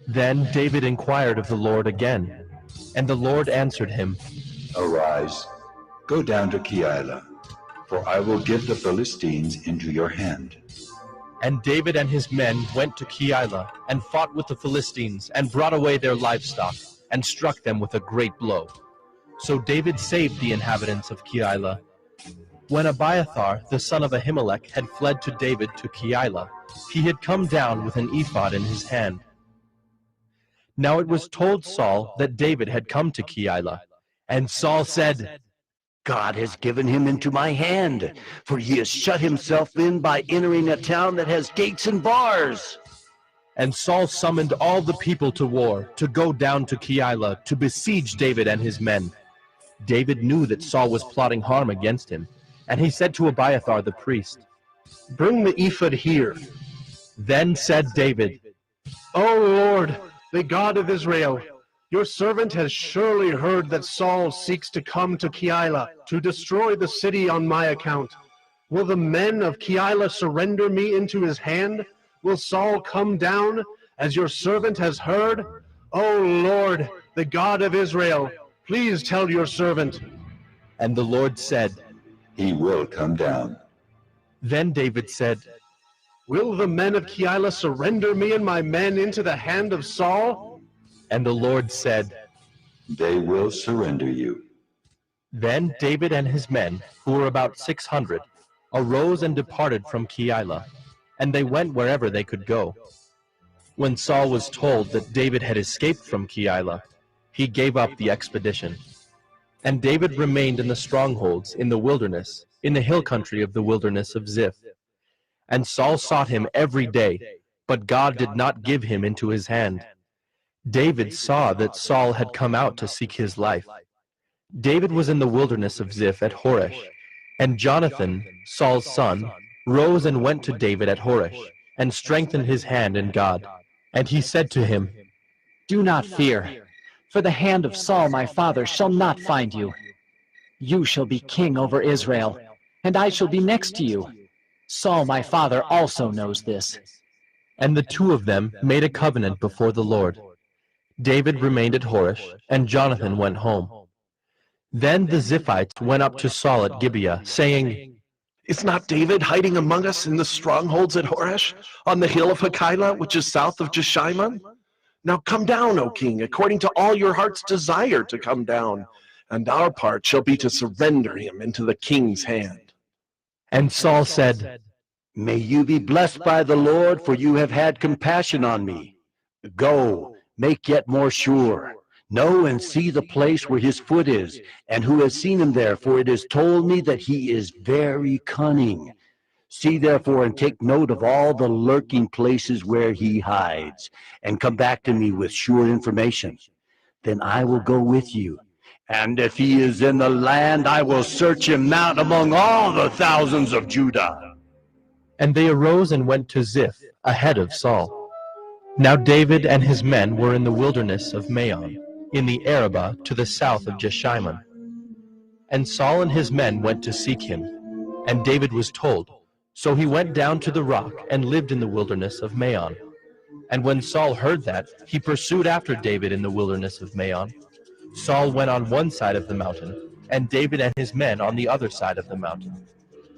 Then David inquired of the Lord again, and the Lord answered him, Arise, go down to Keilah, for I will give the Philistines into your hand. And David and his men went to Keilah, and fought with the Philistines, and brought away their livestock, and struck them with a great blow. So David saved the inhabitants of Keilah. When Abiathar, the son of Ahimelech, had fled to David to Keilah, he had come down with an ephod in his hand. Now it was told Saul that David had come to Keilah, and Saul said, God has given him into my hand, for he has shut himself in by entering a town that has gates and bars. And Saul summoned all the people to war, to go down to Keilah, to besiege David and his men. David knew that Saul was plotting harm against him, and he said to Abiathar the priest, Bring the ephod here. Then said David, O Lord, the God of Israel, your servant has surely heard that Saul seeks to come to Keilah to destroy the city on my account. Will the men of Keilah surrender me into his hand? Will Saul come down, as your servant has heard? O Lord, the God of Israel, please tell your servant. And the Lord said, He will come down. Then David said, Will the men of Keilah surrender me and my men into the hand of Saul? And the Lord said, They will surrender you. Then David and his men, who were about 600, arose and departed from Keilah, and they went wherever they could go. When Saul was told that David had escaped from Keilah, he gave up the expedition. And David remained in the strongholds in the wilderness, in the hill country of the wilderness of Ziph. And Saul sought him every day, but God did not give him into his hand. David saw that Saul had come out to seek his life. David was in the wilderness of Ziph at Horesh, and Jonathan, Saul's son, rose and went to David at Horesh, and strengthened his hand in God. And he said to him, Do not fear, for the hand of Saul my father shall not find you. You shall be king over Israel, and I shall be next to you. Saul my father also knows this. And the two of them made a covenant before the Lord. David remained at Horesh, and Jonathan went home. Then the Ziphites went up to Saul at Gibeah, saying, Is not David hiding among us in the strongholds at Horesh, on the hill of Hakilah, which is south of Jeshimon? Now come down, O king, according to all your heart's desire to come down, and our part shall be to surrender him into the king's hand. And Saul said, May you be blessed by the Lord, for you have had compassion on me. Go, make yet more sure. Know and see the place where his foot is, and who has seen him there, for it is told me that he is very cunning. See therefore and take note of all the lurking places where he hides, and come back to me with sure information. Then I will go with you. And if he is in the land, I will search him out among all the thousands of Judah. And they arose and went to Ziph, ahead of Saul. Now David and his men were in the wilderness of Maon, in the Arabah to the south of Jeshimon. And Saul and his men went to seek him, and David was told. So he went down to the rock and lived in the wilderness of Maon. And when Saul heard that, he pursued after David in the wilderness of Maon. Saul went on one side of the mountain, and David and his men on the other side of the mountain.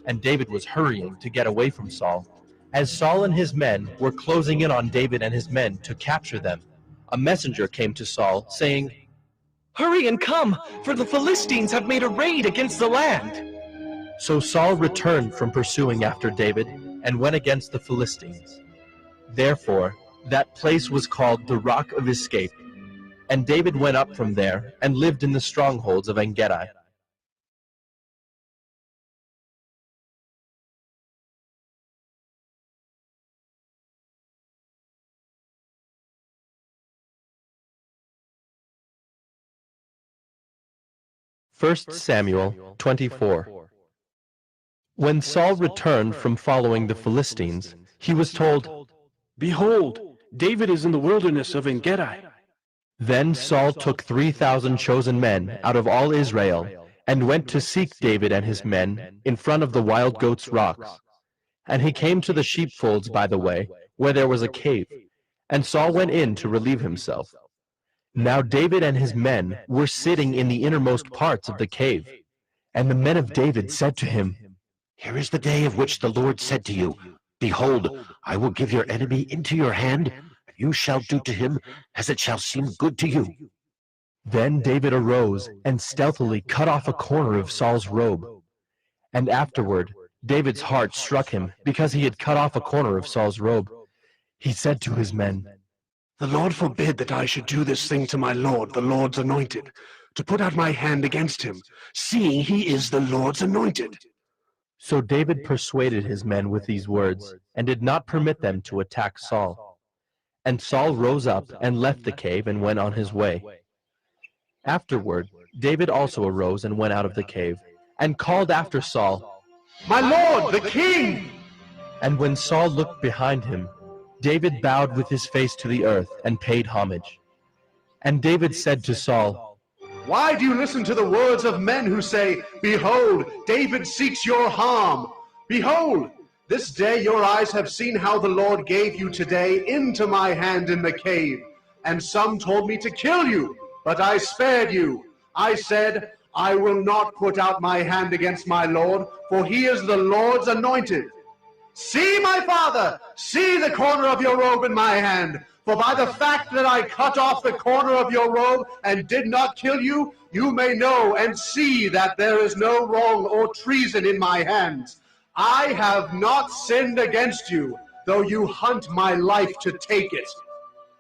And David was hurrying to get away from Saul. As Saul and his men were closing in on David and his men to capture them, a messenger came to Saul, saying, Hurry and come, for the Philistines have made a raid against the land. So Saul returned from pursuing after David, and went against the Philistines. Therefore, that place was called the Rock of Escape. And David went up from there, and lived in the strongholds of En-Gedi. First Samuel 24. When Saul returned from following the Philistines, he was told, Behold, David is in the wilderness of En-Gedi. Then Saul took 3,000 chosen men out of all Israel, and went to seek David and his men in front of the wild goats' rocks. And he came to the sheepfolds by the way, where there was a cave, and Saul went in to relieve himself. Now David and his men were sitting in the innermost parts of the cave. And the men of David said to him, Here is the day of which the Lord said to you, Behold, I will give your enemy into your hand, and you shall do to him as it shall seem good to you. Then David arose and stealthily cut off a corner of Saul's robe. And afterward, David's heart struck him because he had cut off a corner of Saul's robe. He said to his men, The Lord forbid that I should do this thing to my Lord, the Lord's anointed, to put out my hand against him, seeing he is the Lord's anointed. So David persuaded his men with these words, and did not permit them to attack Saul. And Saul rose up and left the cave and went on his way. Afterward, David also arose and went out of the cave, and called after Saul, My Lord, the king! And when Saul looked behind him, David bowed with his face to the earth and paid homage. And David said to Saul, Why do you listen to the words of men who say, Behold, David seeks your harm? Behold, this day your eyes have seen how the Lord gave you today into my hand in the cave. And some told me to kill you, but I spared you. I said, I will not put out my hand against my Lord, for he is the Lord's anointed. See, my father, see the corner of your robe in my hand. For by the fact that I cut off the corner of your robe and did not kill you, you may know and see that there is no wrong or treason in my hands. I have not sinned against you, though you hunt my life to take it.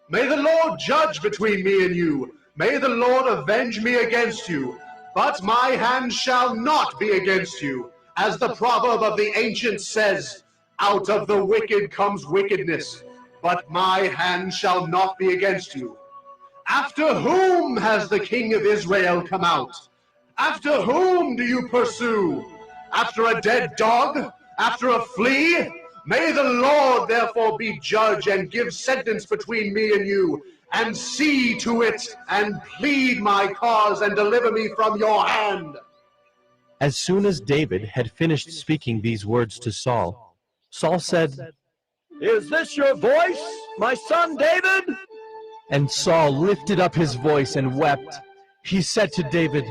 May the Lord judge between me and you. May the Lord avenge me against you. But my hand shall not be against you. As the proverb of the ancients says, out of the wicked comes wickedness, but my hand shall not be against you. After whom has the king of Israel come out? After whom do you pursue? After a dead dog? After a flea? May the Lord therefore be judge and give sentence between me and you, and see to it, and plead my cause, and deliver me from your hand. As soon as David had finished speaking these words to Saul, Saul said, Is this your voice, my son David? And Saul lifted up his voice and wept. He said to David,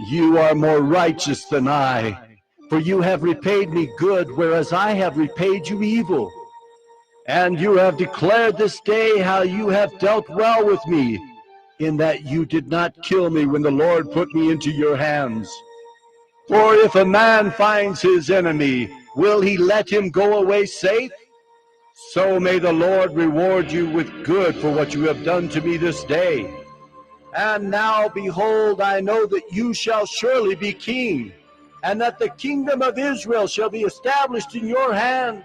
You are more righteous than I, for you have repaid me good, whereas I have repaid you evil. And you have declared this day how you have dealt well with me, in that you did not kill me when the Lord put me into your hands. For if a man finds his enemy, will he let him go away safe? So may the Lord reward you with good for what you have done to me this day. And now, behold, I know that you shall surely be king, and that the kingdom of Israel shall be established in your hand.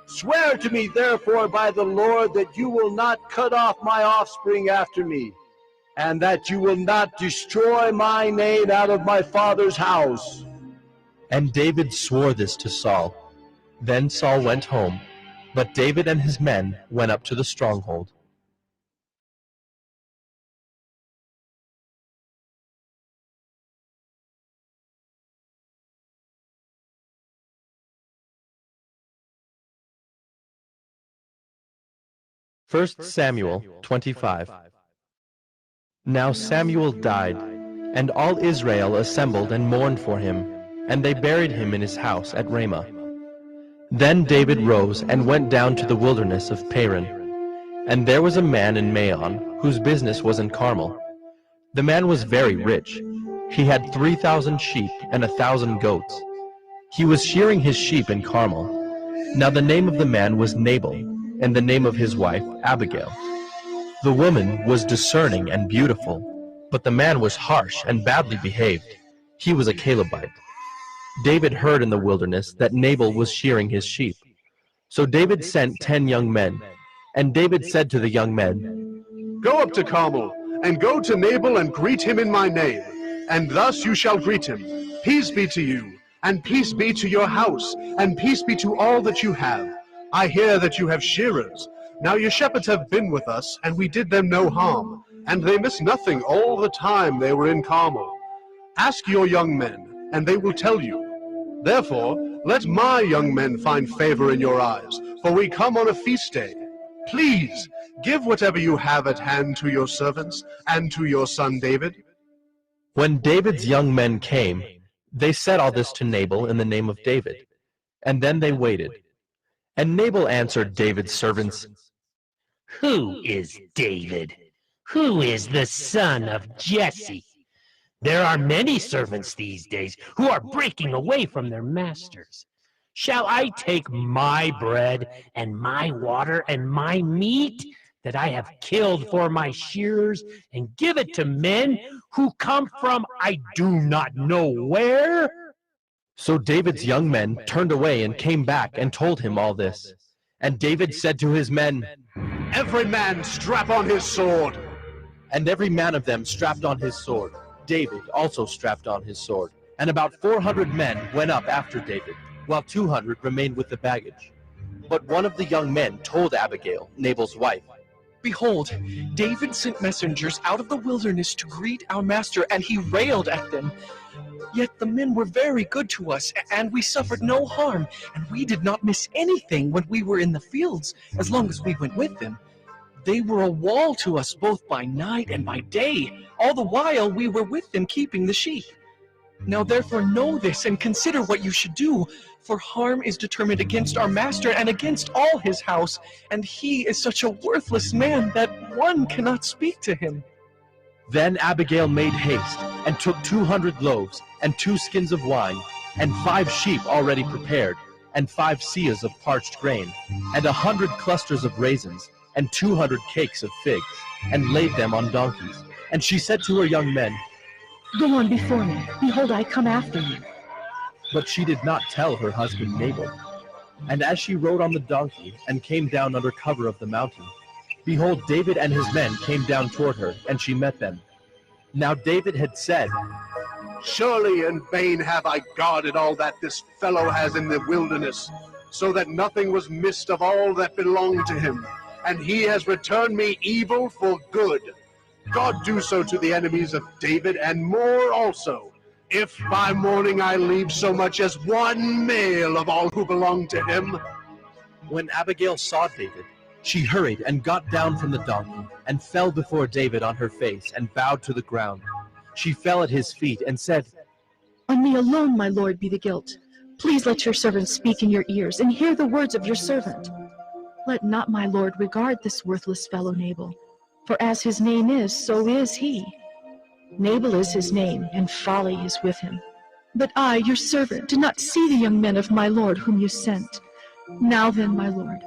Swear to me, therefore, by the Lord, that you will not cut off my offspring after me, and that you will not destroy my name out of my father's house. And David swore this to Saul. Then Saul went home, but David and his men went up to the stronghold. First Samuel 25. Now Samuel died, and all Israel assembled and mourned for him, and they buried him in his house at Ramah. Then David rose and went down to the wilderness of Paran. And there was a man in Maon, whose business was in Carmel. The man was very rich. He had 3,000 sheep and 1,000 goats. He was shearing his sheep in Carmel. Now the name of the man was Nabal, and the name of his wife Abigail. The woman was discerning and beautiful, but the man was harsh and badly behaved. He was a Calebite. David heard in the wilderness that Nabal was shearing his sheep. So David sent 10 young men, and David said to the young men, Go up to Carmel, and go to Nabal and greet him in my name, and thus you shall greet him. Peace be to you, and peace be to your house, and peace be to all that you have. I hear that you have shearers. Now your shepherds have been with us, and we did them no harm, and they missed nothing all the time they were in Carmel. Ask your young men, and they will tell you. Therefore, let my young men find favor in your eyes, for we come on a feast day. Please, give whatever you have at hand to your servants, and to your son David. When David's young men came, they said all this to Nabal in the name of David, and then they waited. And Nabal answered David's servants, Who is David? Who is the son of Jesse? There are many servants these days who are breaking away from their masters. Shall I take my bread and my water and my meat that I have killed for my shearers and give it to men who come from I do not know where? So David's young men turned away and came back and told him all this. And David said to his men, Every man strap on his sword. And every man of them strapped on his sword. David also strapped on his sword. And about 400 men went up after David, while 200 remained with the baggage. But one of the young men told Abigail, Nabal's wife, Behold, David sent messengers out of the wilderness to greet our master, and he railed at them. Yet the men were very good to us, and we suffered no harm, and we did not miss anything when we were in the fields, as long as we went with them. They were a wall to us both by night and by day, all the while we were with them keeping the sheep. Now therefore know this, and consider what you should do, for harm is determined against our master and against all his house, and he is such a worthless man that one cannot speak to him. Then Abigail made haste, and took 200 loaves, and 2 skins of wine, and 5 sheep already prepared, and 5 seahs of parched grain, and 100 clusters of raisins, and 200 cakes of figs, and laid them on donkeys. And she said to her young men, Go on before me. Behold, I come after you. But she did not tell her husband Nabal. And as she rode on the donkey and came down under cover of the mountain, behold, David and his men came down toward her, and she met them. Now David had said, Surely in vain have I guarded all that this fellow has in the wilderness, so that nothing was missed of all that belonged to him, and he has returned me evil for good. God do so to the enemies of David, and more also, if by morning I leave so much as one male of all who belong to him. When Abigail saw David, she hurried and got down from the donkey, and fell before David on her face, and bowed to the ground. She fell at his feet, and said, On me alone, my lord, be the guilt. Please let your servant speak in your ears, and hear the words of your servant. Let not my lord regard this worthless fellow Nabal, for as his name is, so is he. Nabal is his name, and folly is with him. But I, your servant, did not see the young men of my lord whom you sent. Now then, my lord,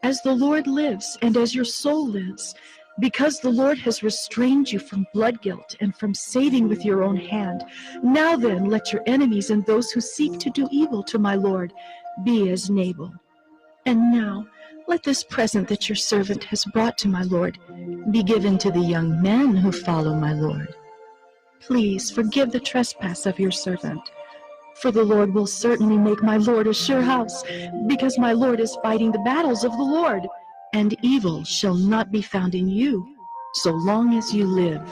as the Lord lives, and as your soul lives, because the Lord has restrained you from blood guilt and from saving with your own hand, now then let your enemies and those who seek to do evil to my lord be as Nabal. And now let this present that your servant has brought to my lord be given to the young men who follow my lord. Please forgive the trespass of your servant, for the Lord will certainly make my lord a sure house, because my lord is fighting the battles of the Lord, and evil shall not be found in you, so long as you live.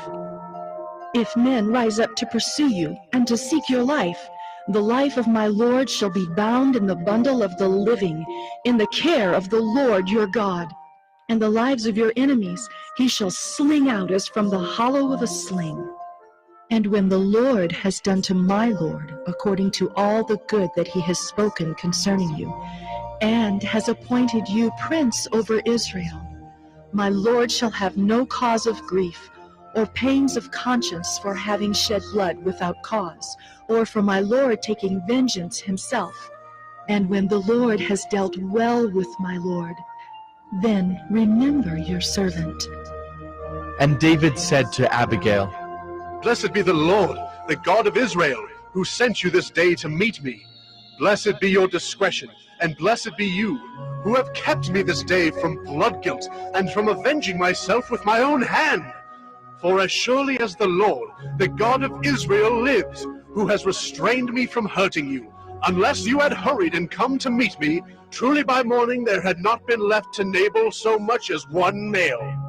If men rise up to pursue you and to seek your life, the life of my lord shall be bound in the bundle of the living, in the care of the Lord your God. And the lives of your enemies he shall sling out as from the hollow of a sling. And when the Lord has done to my lord according to all the good that he has spoken concerning you, and has appointed you prince over Israel, my lord shall have no cause of grief, or pains of conscience for having shed blood without cause, or for my lord taking vengeance himself. And when the Lord has dealt well with my lord, then remember your servant. And David said to Abigail, Blessed be the Lord, the God of Israel, who sent you this day to meet me. Blessed be your discretion, and blessed be you, who have kept me this day from blood guilt, and from avenging myself with my own hand. For as surely as the Lord, the God of Israel, lives, who has restrained me from hurting you, unless you had hurried and come to meet me, truly by morning there had not been left to Nabal so much as one male.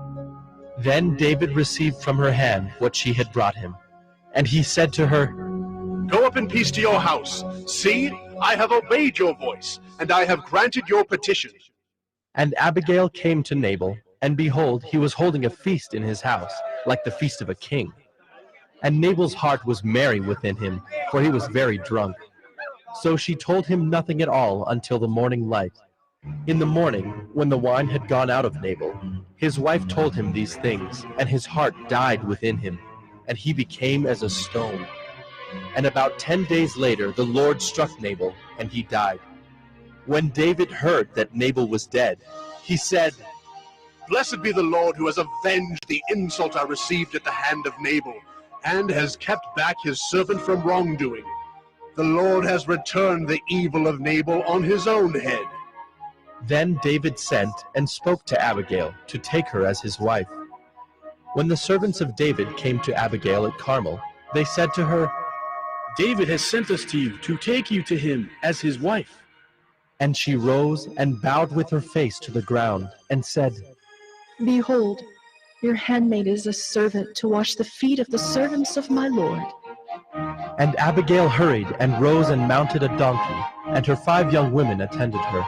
Then David received from her hand what she had brought him. And he said to her, Go up in peace to your house. See, I have obeyed your voice, and I have granted your petition. And Abigail came to Nabal, and behold, he was holding a feast in his house, like the feast of a king. And Nabal's heart was merry within him, for he was very drunk. So she told him nothing at all until the morning light. In the morning, when the wine had gone out of Nabal, his wife told him these things, and his heart died within him, and he became as a stone. And about 10 days later the Lord struck Nabal, and he died. When David heard that Nabal was dead, he said, Blessed be the Lord who has avenged the insult I received at the hand of Nabal, and has kept back his servant from wrongdoing. The Lord has returned the evil of Nabal on his own head. Then David sent and spoke to Abigail to take her as his wife. When the servants of David came to Abigail at Carmel, they said to her, David has sent us to you to take you to him as his wife. And she rose and bowed with her face to the ground, and said, Behold, your handmaid is a servant to wash the feet of the servants of my lord. And Abigail hurried and rose and mounted a donkey, and her 5 young women attended her.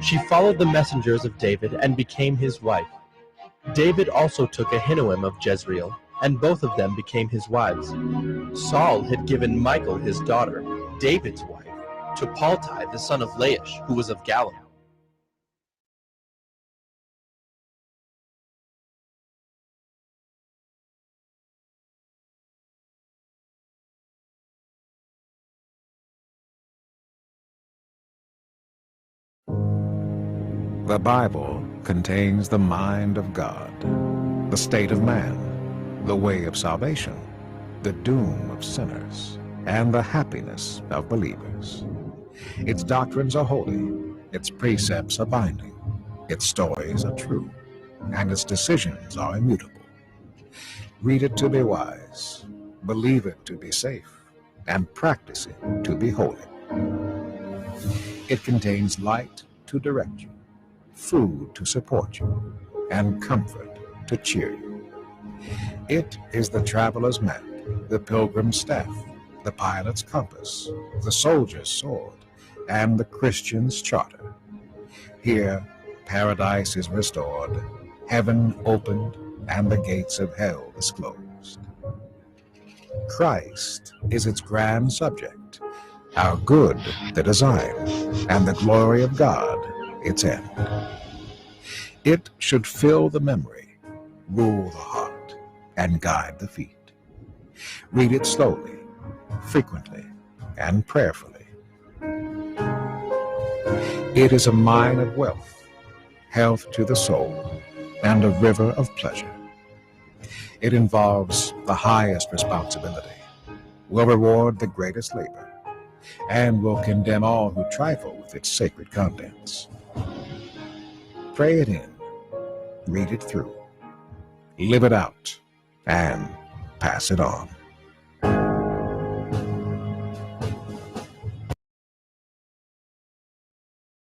She followed the messengers of David and became his wife. David also took Ahinoam of Jezreel, and both of them became his wives. Saul had given Michal his daughter, David's wife, to Paltai the son of Laish, who was of Galilee. The Bible contains the mind of God, the state of man, the way of salvation, the doom of sinners, and the happiness of believers. Its doctrines are holy, Its precepts are binding, its stories are true, and its decisions are immutable. Read it to be wise, believe it to be safe, and practice it to be holy. It contains light to direct you, food to support you, and comfort to cheer you. It is the traveler's map, the pilgrim's staff, the pilot's compass, the soldier's sword, and the Christian's charter. Here, paradise is restored, heaven opened, and the gates of hell disclosed. Christ is its grand subject, our good the design, and the glory of God its end. It should fill the memory, rule the heart, and guide the feet. Read it slowly, frequently, and prayerfully. It is a mine of wealth, health to the soul, and a river of pleasure. It involves the highest responsibility, will reward the greatest labor, and will condemn all who trifle with its sacred contents. Pray it in, read it through, live it out, and pass it on.